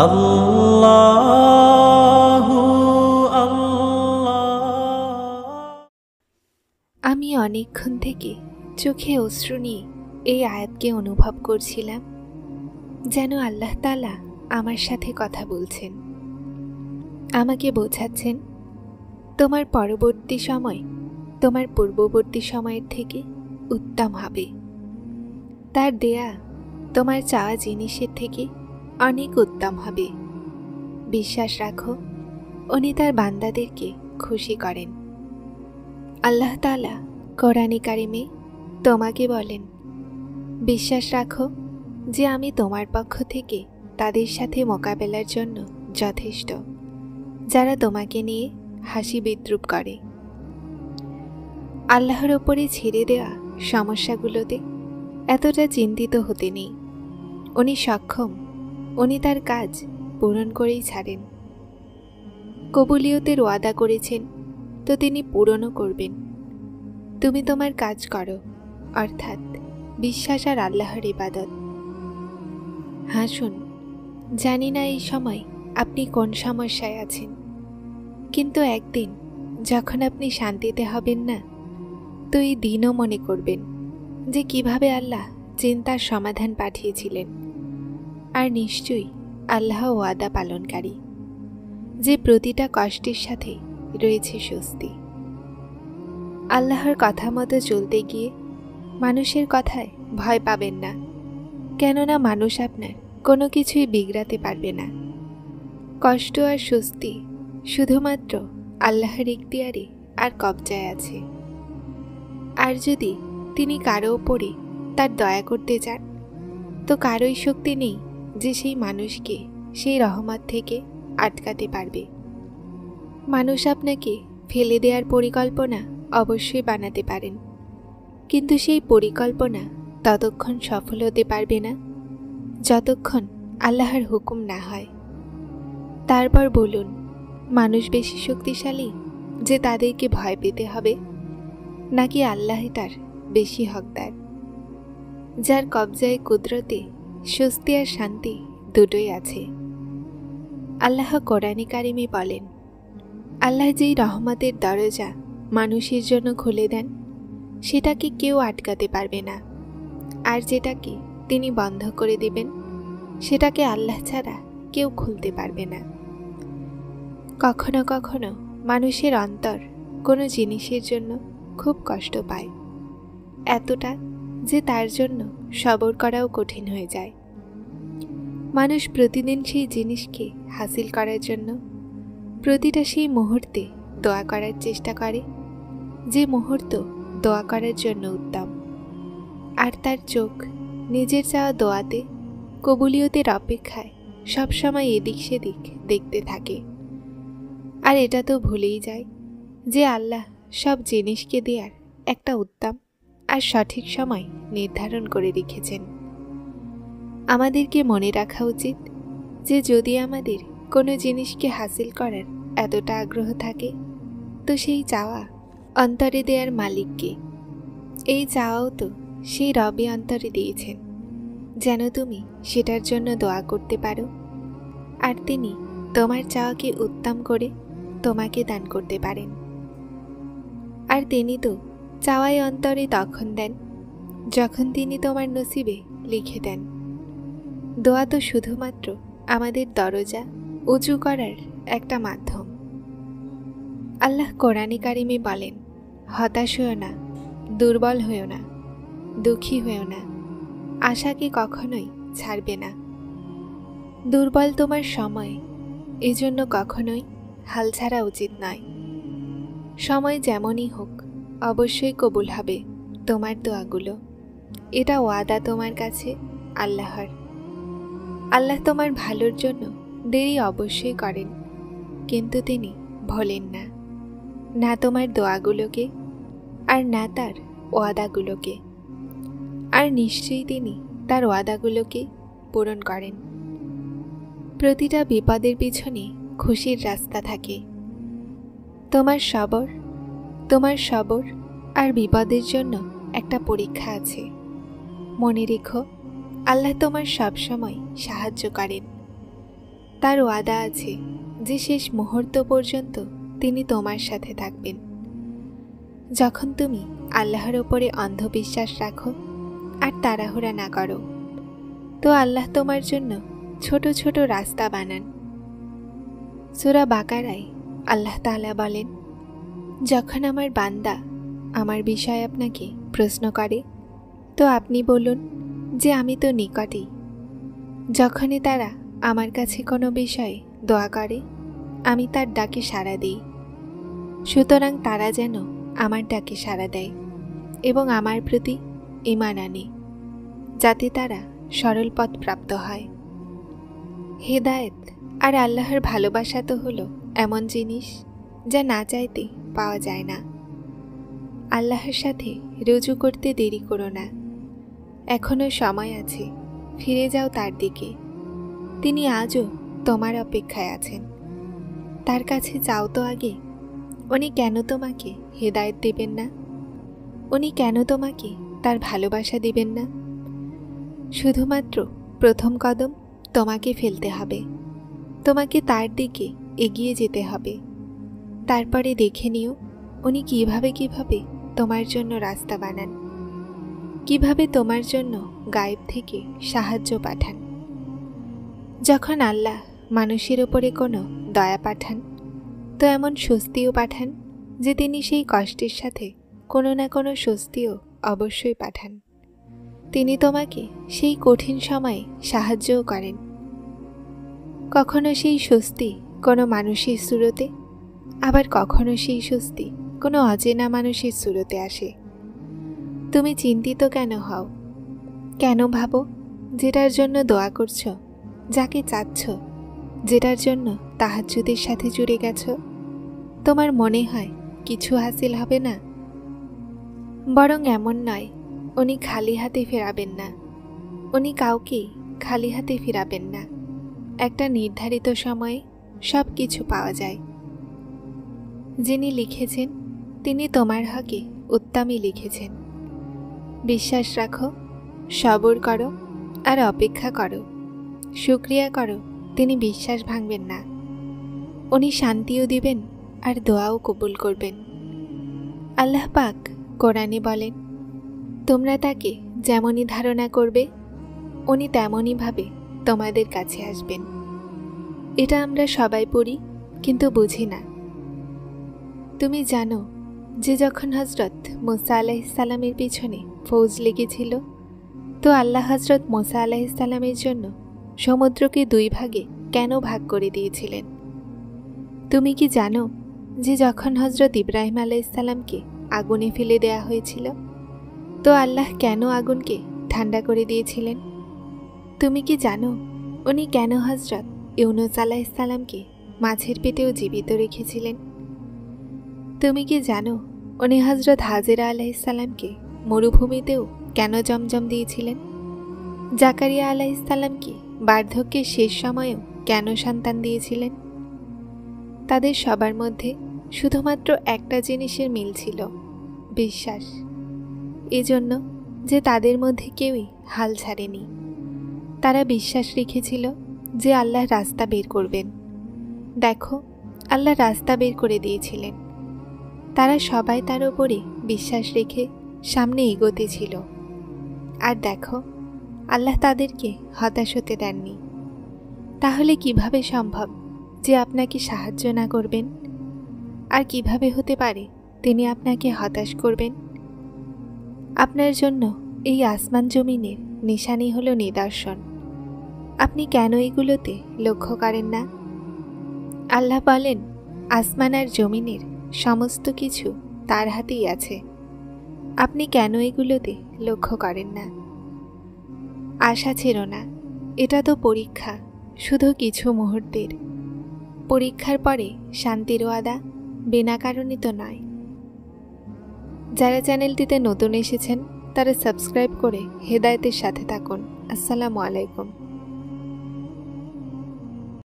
আল্লাহু আল্লাহ। আমি অনেকক্ষণ থেকে চোখে অশ্রু নিয়ে এই আয়াতকে অনুভব করছিলাম, যেন আল্লাহ তাআলা আমার সাথে কথা বলছেন, আমাকে বোঝাচ্ছেন তোমার পরবর্তী সময় তোমার পূর্ববর্তী সময়ের থেকে উত্তম হবে। তার দেয়া তোমার চাওয়া জিনিসের থেকে অনেক উত্তম হবে। বিশ্বাস রাখো, উনি তার বান্দাদেরকে খুশি করেন। আল্লাহ তাআলা কোরআনে কারিমে তোমাকে বলেন, বিশ্বাস রাখো যে আমি তোমার পক্ষ থেকে তাদের সাথে মোকাবেলার জন্য যথেষ্ট, যারা তোমাকে নিয়ে হাসি বিদ্রুপ করে। আল্লাহর ওপরে ছেড়ে দেওয়া সমস্যাগুলোতে এতটা চিন্তিত হতে নেই। উনি সক্ষম, উনি তার কাজ পূরণ করেই ছাড়েন। কবুলিয়তের ওয়াদা করেছেন, তো তিনি পূরণও করবেন। তুমি তোমার কাজ করো, অর্থাৎ বিশ্বাস আর আল্লাহর ইবাদত। হাসুন, জানি না এই সময় আপনি কোন সমস্যায় আছেন, কিন্তু একদিন যখন আপনি শান্তিতে হবেন না, তো এই দিনও মনে করবেন যে কিভাবে আল্লাহ চিন্তার সমাধান পাঠিয়েছিলেন। আর নিশ্চয়ই আল্লাহ ওয়াদা পালনকারী, যে প্রতিটা কষ্টের সাথে রয়েছে স্বস্তি। আল্লাহর কথা মতো চলতে গিয়ে মানুষের কথায় ভয় পাবেন না, কেননা মানুষ আপনার কোনো কিছুই বিগড়াতে পারবে না। কষ্ট আর স্বস্তি শুধুমাত্র আল্লাহর ইখতিয়ারে আর কবজায় আছে। আর যদি তিনি কারো ওপরে তার দয়া করতে চান, তো কারোই শক্তি নেই যে সেই মানুষকে সেই রহমত থেকে আটকাতে পারবে। মানুষ আপনাকে ফেলে দেওয়ার পরিকল্পনা অবশ্যই বানাতে পারেন, কিন্তু সেই পরিকল্পনা ততক্ষণ সফল হতে পারবে না যতক্ষণ আল্লাহর হুকুম না হয়। তারপর বলুন, মানুষ বেশি শক্তিশালী যে তাদেরকে ভয় পেতে হবে, নাকি আল্লাহ তার বেশি হকদার, যার কবজায় কুদরতে স্বস্তি আর শান্তি দুটোই আছে। আল্লাহ কোরআনে কারিমে বলেন, আল্লাহ যেই রহমতের দরজা মানুষের জন্য খুলে দেন, সেটাকে কেউ আটকাতে পারবে না। আর যেটাকে তিনি বন্ধ করে দিবেন, সেটাকে আল্লাহ ছাড়া কেউ খুলতে পারবে না। কখনো কখনো মানুষের অন্তর কোনো জিনিসের জন্য খুব কষ্ট পায়, এতটা যে তার জন্য সবর করাও কঠিন হয়ে যায়। মানুষ প্রতিদিন সেই জিনিসকে হাসিল করার জন্য প্রতিটা সেই মুহূর্তে দোয়া করার চেষ্টা করে, যে মুহূর্ত দোয়া করার জন্য উত্তম। আর তার চোখ নিজের চাওয়া দোয়াতে কবুলিয়তের অপেক্ষায় সবসময় এদিক সেদিক দেখতে থাকে। আর এটা তো ভুলেই যায় যে আল্লাহ সব জিনিসকে দেওয়ার একটা উত্তম আর সঠিক সময় নির্ধারণ করে রেখেছেন। আমাদেরকে মনে রাখা উচিত যে যদি আমাদের কোনো জিনিসকে হাসিল করার এতটা আগ্রহ থাকে, তো সেই চাওয়া অন্তরে দেওয়ার মালিককে। এই চাওয়াও তো সেই রবি অন্তরে দিয়েছেন, যেন তুমি সেটার জন্য দোয়া করতে পারো, আর তিনি তোমার চাওয়াকে উত্তম করে তোমাকে দান করতে পারেন। আর তিনি তো চাওয়াই অন্তরে তখন দেন যখন তিনি তোমার নসিবে লিখে দেন। দোয়া তো শুধুমাত্র আমাদের দরজা উঁচু করার একটা মাধ্যম। আল্লাহ কোরআনে কারিমে বলেন, হতাশ হয়েও না, দুর্বল হয়েও না, দুঃখী হয়েও না, আশাকে কখনোই ছাড়বে না। দুর্বল তোমার সময়, এজন্য কখনোই হাল ছাড়া উচিত নয়। সময় যেমনই হোক, অবশ্যই কবুল হবে তোমার দোয়াগুলো। এটা ওয়াদা তোমার কাছে আল্লাহর। আল্লাহ তোমার ভালোর জন্য দেরি অবশ্যই করেন, কিন্তু তিনি ভোলেন না, না তোমার দোয়াগুলোকে আর না তার ওয়াদাগুলোকে। আর নিশ্চয়ই তিনি তার ওয়াদাগুলোকে পূরণ করেন। প্রতিটা বিপদের পিছনে খুশির রাস্তা থাকে। তোমার সবর আর বিপদের জন্য একটা পরীক্ষা আছে। মনে রেখো, আল্লাহ তোমার সব সময় সাহায্য করেন। তার ওয়াদা আছে যে শেষ মুহূর্ত পর্যন্ত তিনি তোমার সাথে থাকবেন। যখন তুমি আল্লাহর ওপরে অন্ধবিশ্বাস রাখো আর তাড়াহুড়া না করো, তো আল্লাহ তোমার জন্য ছোট ছোট রাস্তা বানান। সূরা বাকারায় আল্লাহ তাআলা বলেন, যখন আমার বান্দা আমার বিষয়ে আপনাকে প্রশ্ন করে, তো আপনি বলুন যে আমি তো নিকটেই। যখনই তারা আমার কাছে কোনো বিষয়ে দোয়া করে, আমি তার ডাকে সাড়া দিই। সুতরাং তারা যেন আমার ডাকে সাড়া দেয় এবং আমার প্রতি ঈমান আনে, যাতে তারা সরল পথ প্রাপ্ত হয়। হেদায়েত আর আল্লাহর ভালোবাসা তো হলো এমন জিনিস যা না চাইতে পাওয়া যায় না। আল্লাহর সাথে রুজু করতে দেরি করো না, এখনো সময় আছে, ফিরে যাও তার দিকে। তিনি আজও তোমার অপেক্ষায় আছেন। তার কাছে যাও তো আগে। উনি কেন তোমাকে হেদায়েত দেবেন না? উনি কেন তোমাকে তার ভালোবাসা দিবেন না? শুধুমাত্র প্রথম কদম তোমাকে ফেলতে হবে, তোমাকে তার দিকে এগিয়ে যেতে হবে। তারপরে দেখে নিও উনি কিভাবে কিভাবে তোমার জন্য রাস্তা বানান, কিভাবে তোমার জন্য গায়েব থেকে সাহায্য পাঠান। যখন আল্লাহ মানুষের ওপরে কোনো দয়া পাঠান, তো এমন স্বস্তিও পাঠান যে তিনি সেই কষ্টের সাথে কোনো না কোনো স্বস্তিও অবশ্যই পাঠান। তিনি তোমাকে সেই কঠিন সময়ে সাহায্যও করেন। কখনো সেই স্বস্তি কোনো মানুষের সুরতে, আবার কখনো সেই স্বস্তি কোনো অচেনা মানুষের সুরতে আসে। তুমি চিন্তিত কেন হও? কেন ভাবো যেটার জন্য দোয়া করছো, যাকে চাচ্ছ, যেটার জন্য তাহাজ্জুদের সাথে জুড়ে গেছো, তোমার মনে হয় কিছু হাসিল হবে না? বরং এমন নয়, উনি খালি হাতে ফেরাবেন না। উনি কাউকেই খালি হাতে ফেরাবেন না। একটা নির্ধারিত সময়ে সব কিছু পাওয়া যায়। যিনি লিখেছেন তিনি তোমার হকে উত্তমই লিখেছেন। বিশ্বাস রাখো, সবর করো আর অপেক্ষা করো। শুকরিয়া করো, তিনি বিশ্বাস ভাঙবেন না। উনি শান্তিও দিবেন আর দোয়াও কবুল করবেন। আল্লাহ পাক কোরআনে বলেন, তোমরা তাকে যেমনই ধারণা করবে উনি তেমনই ভাবে তোমাদের কাছে আসবেন। এটা আমরা সবাই পড়ি, কিন্তু বুঝি না। তুমি জানো যে যখন হজরত মুসা আলাইহিসসালামের পিছনে ফৌজ লেগেছিল, তো আল্লাহ হজরত মুসা আলাইহিসসালামের জন্য সমুদ্রকে দুই ভাগে কেন ভাগ করে দিয়েছিলেন? তুমি কি জানো যে যখন হজরত ইব্রাহিম আলাইহিসসালামকে আগুনে ফেলে দেয়া হয়েছিল, তো আল্লাহ কেন আগুনকে ঠান্ডা করে দিয়েছিলেন? তুমি কি জানো উনি কেন হজরত ইউনুস আলাইহিসসালামকে মাছের পেটেও জীবিত রেখেছিলেন? তুমি কি জানো উনি হজরত হাজেরা আলাইহিসসালামকে মরুভূমিতেও কেন জমজম দিয়েছিলেন? জাকারিয়া আলাইহিসসালামকে বার্ধক্যের শেষ সময়েও কেন সন্তান দিয়েছিলেন? তাদের সবার মধ্যে শুধুমাত্র একটা জিনিসের মিল ছিল, বিশ্বাস। এজন্য যে তাদের মধ্যে কেউই হাল ছাড়েনি। তারা বিশ্বাস রেখেছিল যে আল্লাহ রাস্তা বের করবেন। দেখো, আল্লাহ রাস্তা বের করে দিয়েছিলেন। তারা সবাই তার উপরে বিশ্বাস রেখে সামনে এগোতে ছিল। আর দেখো, আল্লাহ তাদেরকে হতাশ হতে দেননি। তাহলে কিভাবে সম্ভব যে আপনাকে সাহায্য না করবেন? আর কিভাবে হতে পারে তিনি আপনাকে হতাশ করবেন? আপনার জন্য এই আসমান জমিনের নিশানি হলো নিদর্শন। আপনি কেন এগুলোতে লক্ষ্য করেন না? আল্লাহ বলেন, আসমান আর জমিনের সমস্ত কিছু তার হাতেই আছে। আপনি কেন এগুলোতে লক্ষ্য করেন না? আশা ছিল না, এটা তো পরীক্ষা, শুধু কিছু মুহূর্তের। পরীক্ষার পরে শান্তির ওয়াদা বিনা কারণে তো নয়। যারা চ্যানেলটিতে নতুন এসেছেন তারা সাবস্ক্রাইব করে হেদায়েতের সাথে থাকুন। আসসালামু আলাইকুম।